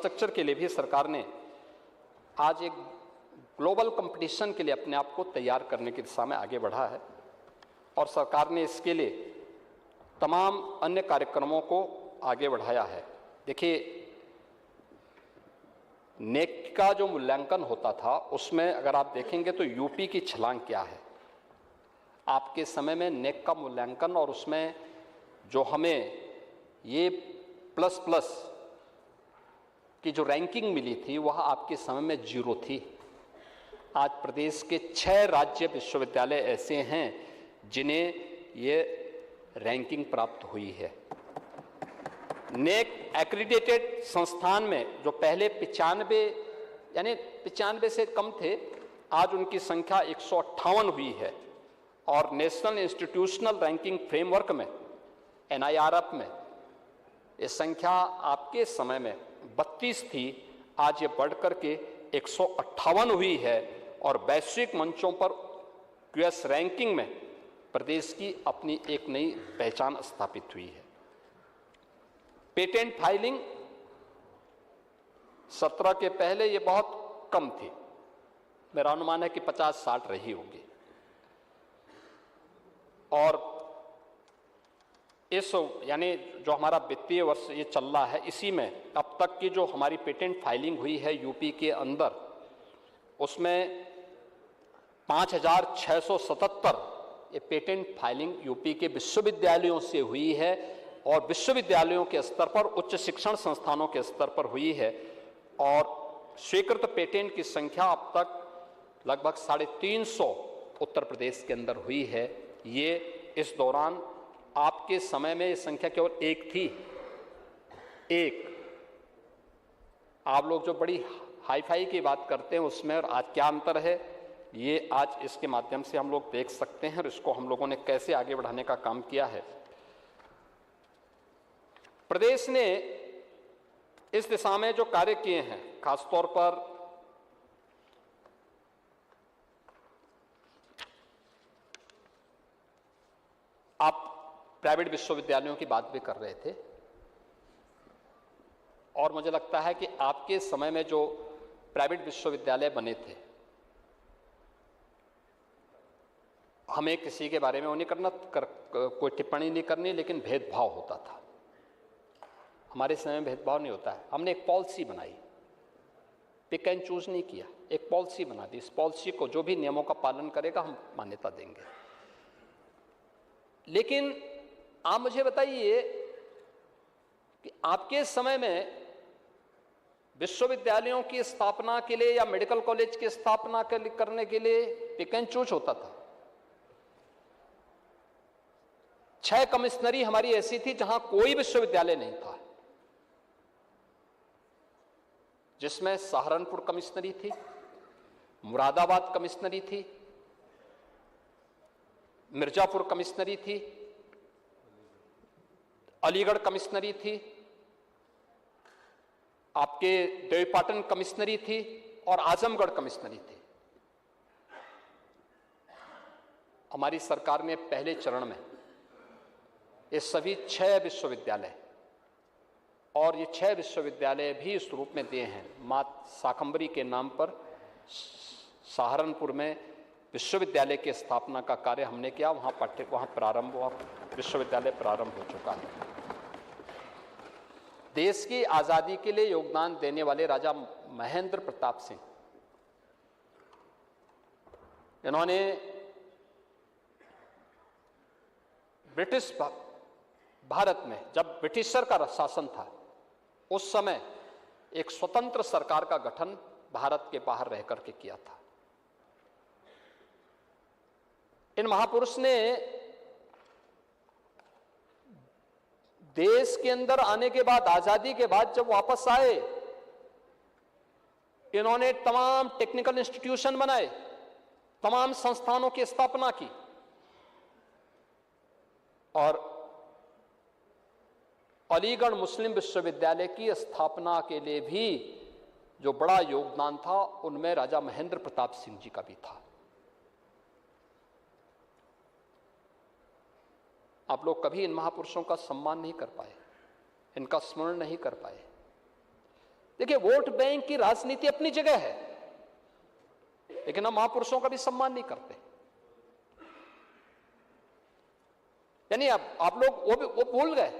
Infrastructure के लिए भी सरकार ने आज एक ग्लोबल कंपटीशन के लिए अपने आप को तैयार करने की दिशा में आगे बढ़ा है और सरकार ने इसके लिए तमाम अन्य कार्यक्रमों को आगे बढ़ाया है। देखिए, नेक का जो मूल्यांकन होता था उसमें अगर आप देखेंगे तो यूपी की छलांग क्या है। आपके समय में नेक का मूल्यांकन और उसमें जो हमें ये प्लस प्लस की जो रैंकिंग मिली थी वह आपके समय में 0 थी। आज प्रदेश के 6 राज्य विश्वविद्यालय ऐसे हैं जिन्हें ये रैंकिंग प्राप्त हुई है। नेक एक्रीडेटेड संस्थान में जो पहले 95 से कम थे, आज उनकी संख्या 158 हुई है और नेशनल इंस्टीट्यूशनल रैंकिंग फ्रेमवर्क में NIRF में ये संख्या आपके समय में 32 थी, आज ये बढ़कर के 158 हुई है और वैश्विक मंचों पर QS रैंकिंग में प्रदेश की अपनी एक नई पहचान स्थापित हुई है। पेटेंट फाइलिंग 17 के पहले ये बहुत कम थी, मेरा अनुमान है कि 50-60 रही होगी और इस यानी जो हमारा वित्तीय वर्ष ये चल रहा है, इसी में अब तक की जो हमारी पेटेंट फाइलिंग हुई है यूपी के अंदर, उसमें 5677 ये पेटेंट फाइलिंग यूपी के विश्वविद्यालयों से हुई है और विश्वविद्यालयों के स्तर पर, उच्च शिक्षण संस्थानों के स्तर पर हुई है और स्वीकृत पेटेंट की संख्या अब तक लगभग 350 उत्तर प्रदेश के अंदर हुई है। ये इस दौरान आपके समय में ये संख्या केवल 1 थी। आप लोग जो बड़ी हाई फाई की बात करते हैं उसमें और आज क्या अंतर है, ये आज इसके माध्यम से हम लोग देख सकते हैं और इसको हम लोगों ने कैसे आगे बढ़ाने का काम किया है। प्रदेश ने इस दिशा में जो कार्य किए हैं, खासतौर पर आप प्राइवेट विश्वविद्यालयों की बात भी कर रहे थे और मुझे लगता है कि आपके समय में जो प्राइवेट विश्वविद्यालय बने थे, हमें किसी के बारे में वो नहीं करना कोई टिप्पणी नहीं करनी, लेकिन भेदभाव होता था। हमारे समय में भेदभाव नहीं होता है। हमने एक पॉलिसी बनाई, पिक एंड चूज नहीं किया, एक पॉलिसी बना दी। इस पॉलिसी को जो भी नियमों का पालन करेगा हम मान्यता देंगे। लेकिन आप मुझे बताइए कि आपके समय में विश्वविद्यालयों की स्थापना के लिए या मेडिकल कॉलेज की स्थापना करने के लिए पिक एंड चूज होता था। 6 कमिश्नरी हमारी ऐसी थी जहां कोई विश्वविद्यालय नहीं था, जिसमें सहारनपुर कमिश्नरी थी, मुरादाबाद कमिश्नरी थी, मिर्जापुर कमिश्नरी थी, अलीगढ़ कमिश्नरी थी, आपके देवीपाटन कमिश्नरी थी और आजमगढ़ कमिश्नरी थी। हमारी सरकार ने पहले चरण में ये सभी 6 विश्वविद्यालय और ये 6 विश्वविद्यालय भी इस रूप में दिए हैं। मां शाकंभरी के नाम पर सहारनपुर में विश्वविद्यालय की स्थापना का कार्य हमने किया, वहां प्रारंभ हुआ, विश्वविद्यालय प्रारंभ हो चुका है। देश की आजादी के लिए योगदान देने वाले राजा महेंद्र प्रताप सिंह, इन्होंने ब्रिटिश भारत में जब ब्रिटिशर का शासन था उस समय एक स्वतंत्र सरकार का गठन भारत के बाहर रह करके किया था। इन महापुरुष ने देश के अंदर आने के बाद, आजादी के बाद जब वापस आए, इन्होंने तमाम टेक्निकल इंस्टीट्यूशन बनाए, तमाम संस्थानों की स्थापना की और अलीगढ़ मुस्लिम विश्वविद्यालय की स्थापना के लिए भी जो बड़ा योगदान था उनमें राजा महेंद्र प्रताप सिंह जी का भी था। आप लोग कभी इन महापुरुषों का सम्मान नहीं कर पाए, इनका स्मरण नहीं कर पाए। देखिए, वोट बैंक की राजनीति अपनी जगह है, लेकिन हम महापुरुषों का भी सम्मान नहीं करते। यानी अब आप लोग वो भूल गए।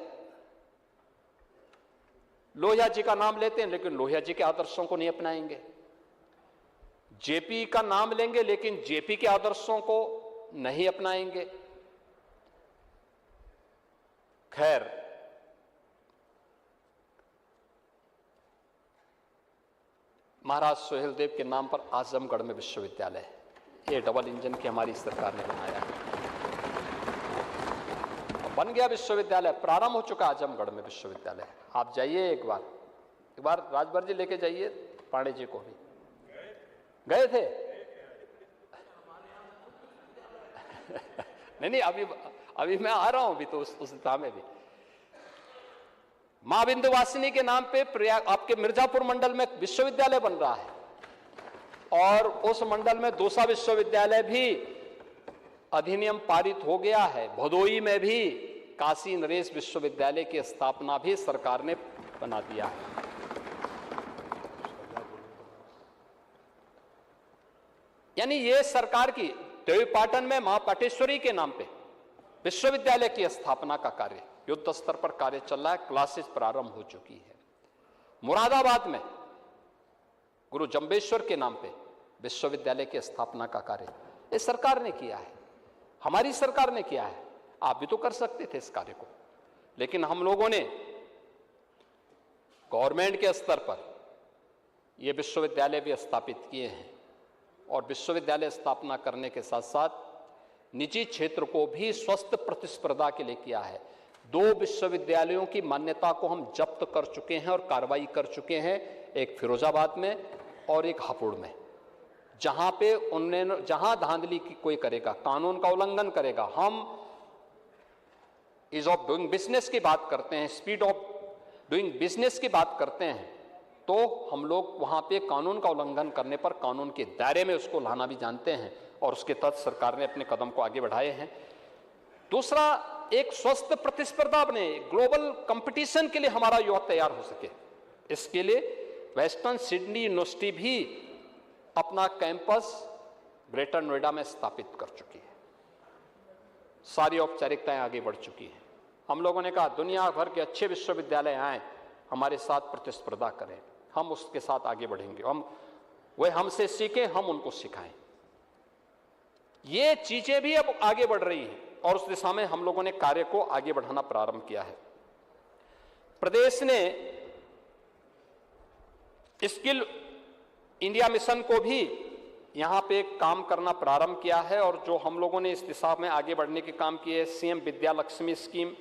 लोहिया जी का नाम लेते हैं लेकिन लोहिया जी के आदर्शों को नहीं अपनाएंगे। जेपी का नाम लेंगे लेकिन जेपी के आदर्शों को नहीं अपनाएंगे। खैर, महाराज सोहेलदेव के नाम पर आजमगढ़ में विश्वविद्यालय है। ये डबल इंजन की हमारी सरकार ने बनाया है। बन गया विश्वविद्यालय, प्रारंभ हो चुका आजमगढ़ में विश्वविद्यालय। आप जाइए एक बार राजभर जी लेके जाइए पांडे जी को भी। गए थे? नहीं, अभी मैं आ रहा हूं, अभी तो उस दिशा में भी। मां विंध्यवासिनी के नाम पे प्रयाग आपके मिर्जापुर मंडल में विश्वविद्यालय बन रहा है, और उस मंडल में दूसरा विश्वविद्यालय भी अधिनियम पारित हो गया है। भदोई में भी काशी नरेश विश्वविद्यालय की स्थापना भी सरकार ने बना दिया है। यानी ये सरकार की देवीपाटन में मां पाटेश्वरी के नाम पे विश्वविद्यालय की स्थापना का कार्य युद्ध स्तर पर कार्य चल रहा है। क्लासेस प्रारंभ हो चुकी है। मुरादाबाद में गुरु जंबेश्वर के नाम पे विश्वविद्यालय की स्थापना का कार्य ये सरकार ने किया है, हमारी सरकार ने किया है। आप भी तो कर सकते थे इस कार्य को, लेकिन हम लोगों ने गवर्नमेंट के स्तर पर ये विश्वविद्यालय भी स्थापित किए हैं, और विश्वविद्यालय स्थापना करने के साथ साथ निजी क्षेत्र को भी स्वस्थ प्रतिस्पर्धा के लिए किया है। 2 विश्वविद्यालयों की मान्यता को हम जब्त कर चुके हैं और कार्रवाई कर चुके हैं, एक फिरोजाबाद में और एक हापुड़ में। जहां पे जहां धांधली की कोई करेगा, कानून का उल्लंघन करेगा, हम ईज ऑफ डूइंग बिजनेस की बात करते हैं, स्पीड ऑफ डूइंग बिजनेस की बात करते हैं, तो हम लोग वहां पे कानून का उल्लंघन करने पर कानून के दायरे में उसको लाना भी जानते हैं, और उसके तहत सरकार ने अपने कदम को आगे बढ़ाए हैं। दूसरा, एक स्वस्थ प्रतिस्पर्धा बने, ग्लोबल कंपटीशन के लिए हमारा युवा तैयार हो सके, इसके लिए वेस्टर्न सिडनी यूनिवर्सिटी भी अपना कैंपस ग्रेटर नोएडा में स्थापित कर चुकी है। सारी औपचारिकताएं आगे बढ़ चुकी हैं। हम लोगों ने कहा दुनिया भर के अच्छे विश्वविद्यालय आए, हमारे साथ प्रतिस्पर्धा करें, हम उसके साथ आगे बढ़ेंगे, वे हमसे सीखें, हम उनको सिखाएं। ये चीजें भी अब आगे बढ़ रही हैं, और उस दिशा में हम लोगों ने कार्य को आगे बढ़ाना प्रारंभ किया है। प्रदेश ने स्किल इंडिया मिशन को भी यहां पे काम करना प्रारंभ किया है, और जो हम लोगों ने इस दिशा में आगे बढ़ने के काम किए, सीएम विद्या लक्ष्मी स्कीम,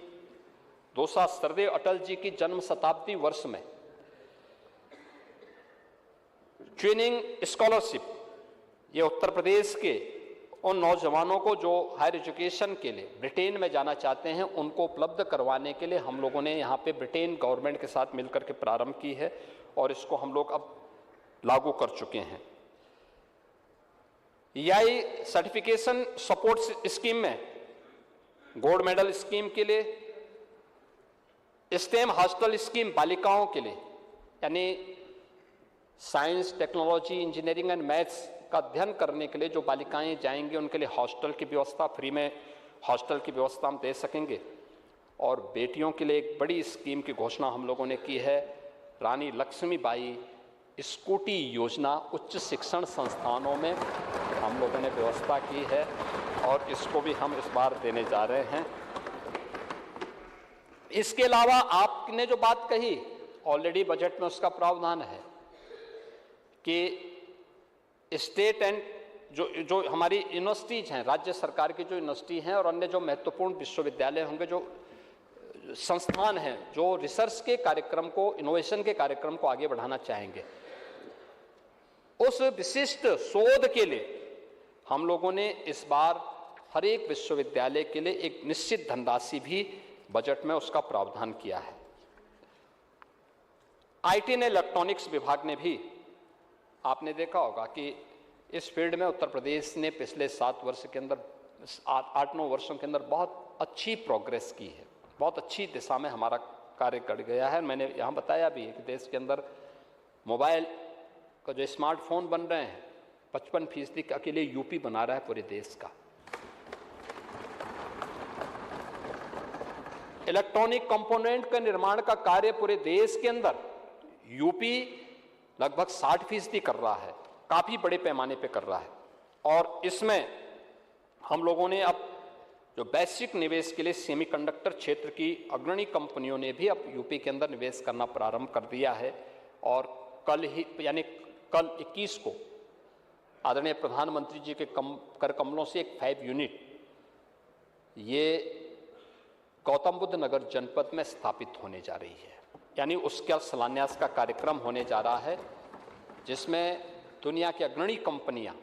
दूसरा सरदेव अटल जी की जन्म शताब्दी वर्ष में ट्रेनिंग स्कॉलरशिप, ये उत्तर प्रदेश के उन नौजवानों को जो हायर एजुकेशन के लिए ब्रिटेन में जाना चाहते हैं, उनको उपलब्ध करवाने के लिए हम लोगों ने यहाँ पे ब्रिटेन गवर्नमेंट के साथ मिलकर के प्रारंभ की है, और इसको हम लोग अब लागू कर चुके हैं। EI सर्टिफिकेशन सपोर्ट स्कीम में गोल्ड मेडल स्कीम के लिए, स्टेम हॉस्टल स्कीम बालिकाओं के लिए, यानी science, technology, engineering and maths का अध्ययन करने के लिए जो बालिकाएं जाएंगी उनके लिए हॉस्टल की व्यवस्था, फ्री में हॉस्टल की व्यवस्था हम दे सकेंगे। और बेटियों के लिए एक बड़ी स्कीम की घोषणा हम लोगों ने की है, रानी लक्ष्मीबाई स्कूटी योजना उच्च शिक्षण संस्थानों में हम लोगों ने व्यवस्था की है, और इसको भी हम इस बार देने जा रहे हैं। इसके अलावा आपने जो बात कही, ऑलरेडी बजट में उसका प्रावधान है कि स्टेट एंड जो हमारी यूनिवर्सिटीज हैं, राज्य सरकार की जो यूनिवर्सिटी हैं और अन्य जो महत्वपूर्ण विश्वविद्यालय होंगे, जो संस्थान हैं जो रिसर्च के कार्यक्रम को, इनोवेशन के कार्यक्रम को आगे बढ़ाना चाहेंगे, उस विशिष्ट शोध के लिए हम लोगों ने इस बार हर एक विश्वविद्यालय के लिए एक निश्चित धनराशि भी बजट में उसका प्रावधान किया है। IT एंड इलेक्ट्रॉनिक्स विभाग ने भी, आपने देखा होगा कि इस फील्ड में उत्तर प्रदेश ने पिछले 7 वर्ष के अंदर, 8-9 वर्षों के अंदर बहुत अच्छी प्रोग्रेस की है, बहुत अच्छी दिशा में हमारा कार्य कर गया है। मैंने यहाँ बताया भी है कि देश के अंदर मोबाइल का जो स्मार्टफोन बन रहे हैं 55% का अकेले यूपी बना रहा है पूरे देश का। इलेक्ट्रॉनिक कंपोनेंट का निर्माण का कार्य पूरे देश के अंदर यूपी लगभग 60% कर रहा है, काफी बड़े पैमाने पे कर रहा है। और इसमें हम लोगों ने अब जो वैश्विक निवेश के लिए सेमीकंडक्टर क्षेत्र की अग्रणी कंपनियों ने भी अब यूपी के अंदर निवेश करना प्रारंभ कर दिया है। और कल ही यानी कल 21 को आदरणीय प्रधानमंत्री जी के कर कमलों से एक 5 यूनिट ये गौतम बुद्ध नगर जनपद में स्थापित होने जा रही है, यानी उसका शिलान्यास का कार्यक्रम होने जा रहा है, जिसमें दुनिया की अग्रणी कंपनियां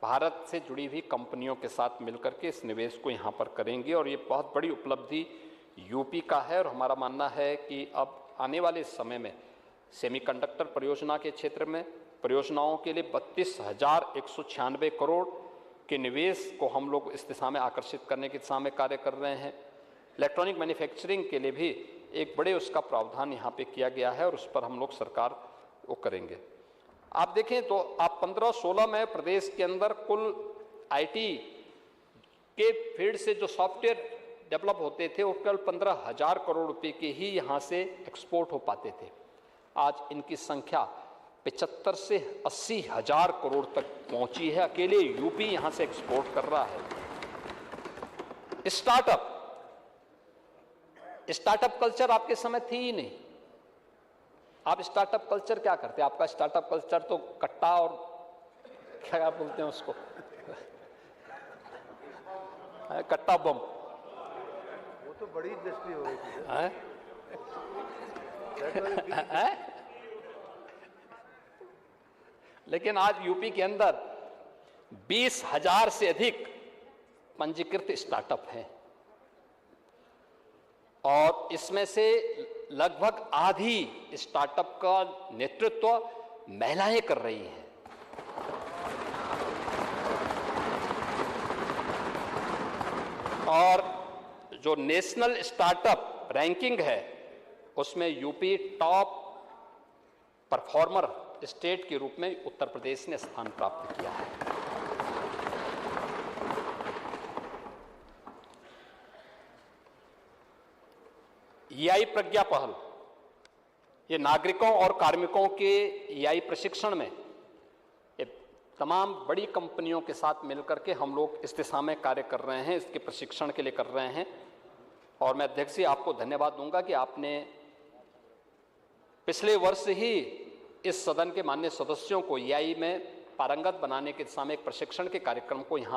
भारत से जुड़ी हुई कंपनियों के साथ मिलकर के इस निवेश को यहाँ पर करेंगी। और ये बहुत बड़ी उपलब्धि यूपी का है। और हमारा मानना है कि अब आने वाले समय में सेमीकंडक्टर परियोजना के क्षेत्र में परियोजनाओं के लिए 32,196 करोड़ के निवेश को हम लोग इस दिशा में आकर्षित करने की दिशा में कार्य कर रहे हैं। इलेक्ट्रॉनिक मैन्युफैक्चरिंग के लिए भी एक बड़े उसका प्रावधान यहाँ पे किया गया है और उस पर हम लोग सरकार वो करेंगे। आप देखें तो आप 15-16 में प्रदेश के अंदर कुल आईटी के फील्ड से जो सॉफ्टवेयर डेवलप होते थे वो केवल 15,000 करोड़ रुपए के ही यहाँ से एक्सपोर्ट हो पाते थे। आज इनकी संख्या 75 से 80,000 करोड़ तक पहुंची है, अकेले यूपी यहाँ से एक्सपोर्ट कर रहा है। स्टार्टअप कल्चर आपके समय थी ही नहीं। आप स्टार्टअप कल्चर क्या करते? आपका स्टार्टअप कल्चर तो कट्टा और क्या बोलते हैं उसको कट्टा बम। वो तो बड़ी इंडस्ट्री हो गई थी। लेकिन आज यूपी के अंदर 20,000 से अधिक पंजीकृत स्टार्टअप हैं और इसमें से लगभग आधी स्टार्टअप का नेतृत्व महिलाएं कर रही हैं। और जो नेशनल स्टार्टअप रैंकिंग है उसमें यूपी टॉप परफॉर्मर स्टेट के रूप में उत्तर प्रदेश ने स्थान प्राप्त किया है। EI प्रज्ञा पहल, ये नागरिकों और कार्मिकों के EI प्रशिक्षण में ये तमाम बड़ी कंपनियों के साथ मिलकर के हम लोग इस दिशा में कार्य कर रहे हैं, इसके प्रशिक्षण के लिए कर रहे हैं। और मैं अध्यक्ष जी आपको धन्यवाद दूंगा कि आपने पिछले वर्ष ही इस सदन के माननीय सदस्यों को EI में पारंगत बनाने के दिशा में एक प्रशिक्षण के कार्यक्रम को यहाँ